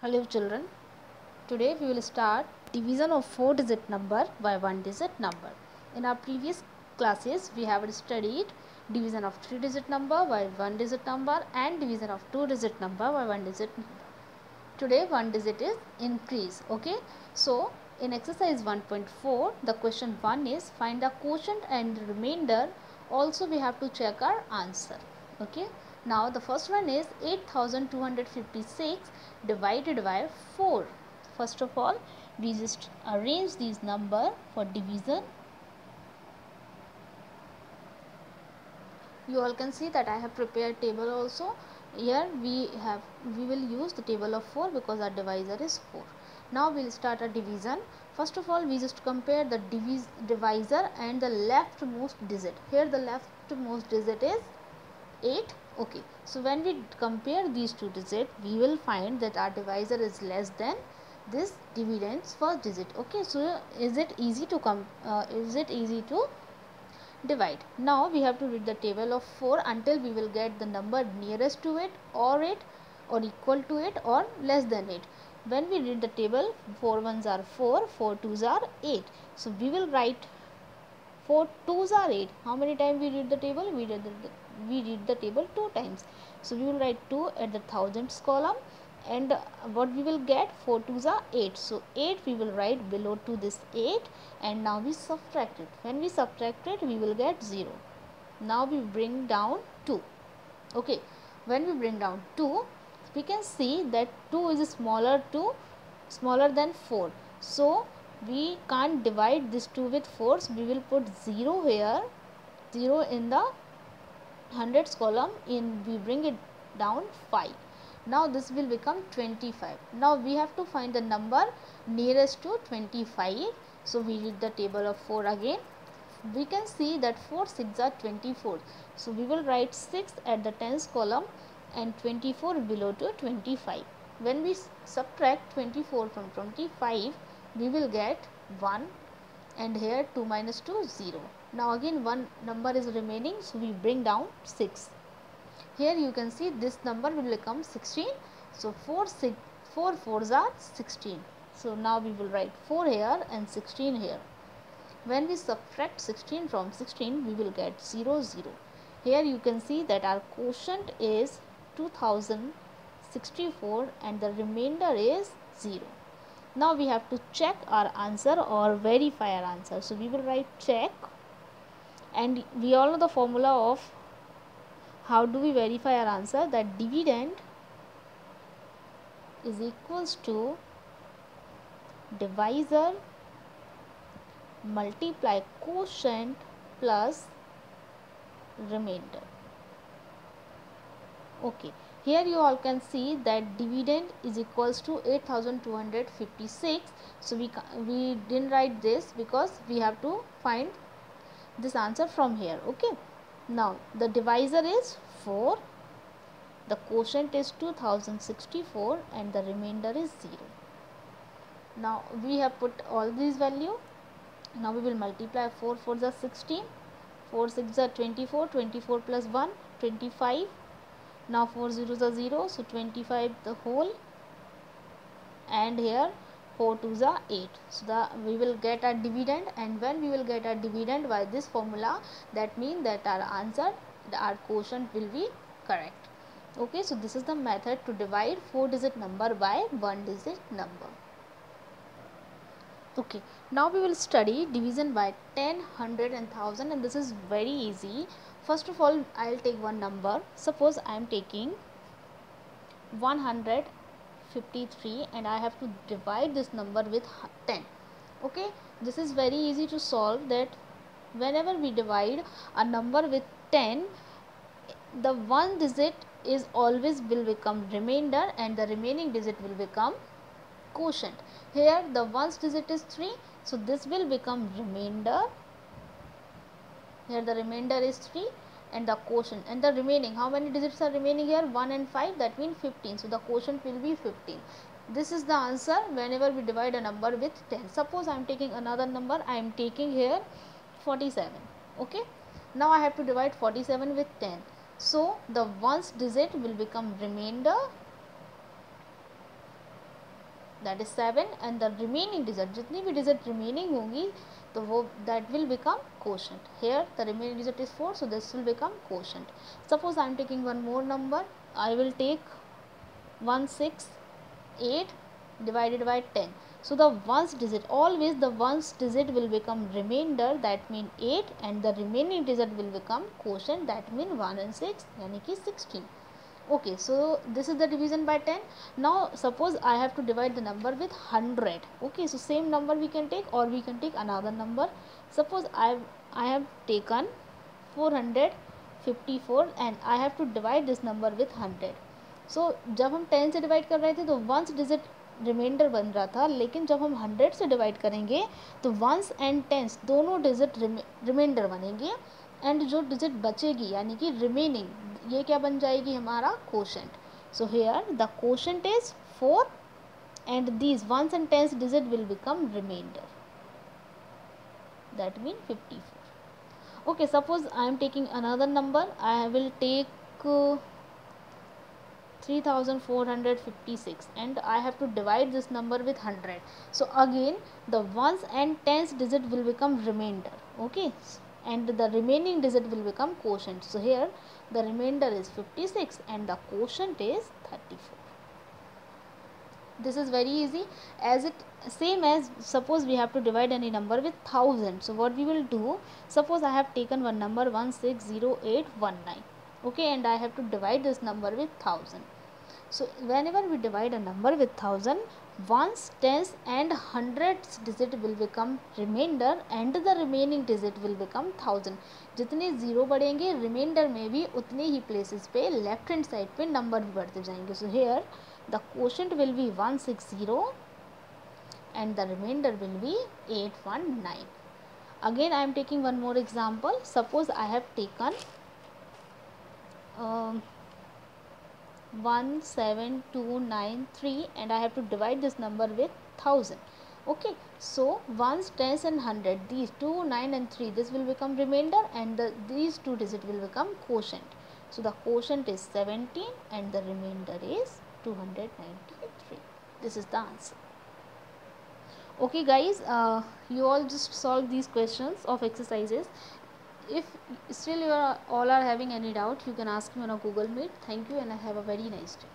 Hello children, today we will start division of 4-digit number by 1-digit number. In our previous classes we have studied division of 3-digit number by 1-digit number and division of 2-digit number by 1-digit number. Today 1 digit is increase. Okay, so in exercise 1.4 the question 1 is find the quotient and remainder. Also we have to check our answer. Okay, now the first one is 8256 divided by 4. First of all we just arrange these number for division. You all can see that I have prepared table also. Here we will use the table of 4 because our divisor is 4. Now we will start a division. First of all we just compare the divisor and the leftmost digit. Here the leftmost digit is 8. Okay, so when we compare these two digits we will find that our divisor is less than this dividend's first digit. Okay, so is it easy to divide? Now we have to read the table of 4 until we will get the number nearest to it or equal to it or less than it. When we read the table, 4 ones are 4, 4 twos are 8. So we will write 4 twos are 8. How many times we read the table? We read the table 2 times. So we will write 2 at the thousands column, and what we will get, 4 twos are 8. So 8 we will write below to this 8, and now we subtract it. When we subtract it we will get 0. Now we bring down 2. Okay, when we bring down 2 we can see that 2 is smaller than 4. So we can't divide this 2 with 4. So we will put 0 here, 0 in the hundreds column. We bring it down 5. Now this will become 25. Now we have to find the number nearest to 25. So we read the table of 4 again. We can see that 4 6 are 24. So we will write 6 at the tens column and 24 below to 25. When we subtract 24 from 25 we will get 1, and here 2 minus 2 0. Now again one number is remaining, so we bring down 6. Here you can see this number will become 16. So 4 4s are 16. So now we will write 4 here and 16 here. When we subtract 16 from 16 we will get 0 0. Here you can see that our quotient is 2064 and the remainder is 0. Now we have to check our answer or verify our answer. So we will write check, and we all know the formula of how do we verify our answer, that dividend is equals to divisor multiply quotient plus remainder. Okay, here you all can see that dividend is equals to 8256. So we didn't write this because we have to find this answer from here. Okay, now the divisor is 4, the quotient is 2064 and the remainder is 0. Now we have put all these value. Now we will multiply 4 4s are 16, 4 6s are 24, 24 plus 1 25. Now 4 zeros are 0, so 25 the whole, and here 4 twos are 8. So we will get a dividend, and when we will get a dividend by this formula, that means that our answer, our quotient will be correct. Okay, so this is the method to divide 4-digit number by 1-digit number. Okay, now we will study division by 10, 100 and 1000, and this is very easy. First of all I will take one number. Suppose I am taking 153 and I have to divide this number with 10. Okay, this is very easy to solve, that whenever we divide a number with 10, the one digit is always will become remainder and the remaining digit will become quotient. Here the ones digit is 3, so this will become remainder. Here the remainder is 3 and the quotient, and the remaining, how many digits are remaining here? 1 and 5, that means 15. So the quotient will be 15. This is the answer whenever we divide a number with 10. Suppose I am taking another number. I am taking here 47. Okay, now I have to divide 47 with 10. So the ones digit will become remainder that is 7 and the remaining digit, जितनी भी digit remaining होंगी तो वो that will become quotient. Here the remaining digit is 4, so this will become quotient. Suppose I am taking one more number. I will take 168 divided by 10. So the ones digit, always the ones digit will become remainder, that mean 8, and the remaining digit will become quotient, that mean 1 and 6 यानी कि 16. Okay, so this is the division by 10. Now suppose I have to divide the number with 100. Okay, so same number we can take, or we can take another number. Suppose I have taken 454 and I have to divide this number with 100. So जब हम 10 से divide कर रहे थे तो ones digit reminder बन रहा था, लेकिन जब हम 100 से डिवाइड करेंगे तो वंस एंड टेंस दोनों डिजिट रिमाइंडर बनेंगे, एंड जो डिजिट बचेगी यानी कि रिमेनिंग, ये क्या बन जाएगी हमारा quotient. So here the quotient is 4 and these ones and tens digit will become remainder, that mean 54. Okay, suppose I am taking another number. I will take 3456 and I have to divide this number with 100. So again the ones and tens digit will become remainder. Okay, and the remaining digit will become quotient. So here the remainder is 56 and the quotient is 34. This is very easy, as it same as suppose we have to divide any number with 1000. So what we will do, suppose I have taken one number 160819. Okay, and I have to divide this number with 1000. So whenever we divide a number with 1000, ones, tens and hundreds digit will become remainder and the remaining digit will become 1000. जितने zero बढ़ेंगे reminder में भी उतने ही places पे left hand side पे number भी बढ़ते जाएंगे. So here the quotient will be 160 and the remainder will be 819. Again I am taking one more example. Suppose I have taken 17293 and I have to divide this number with 1000. Okay, so ones, tens and 100, these 2, 9 and 3, this will become remainder and these two digits will become quotient. So the quotient is 17 and the remainder is 293. This is the answer. Okay guys, you all just solve these questions of exercises. If still you are all are having any doubt, you can ask me on a Google Meet. Thank you and have a very nice day.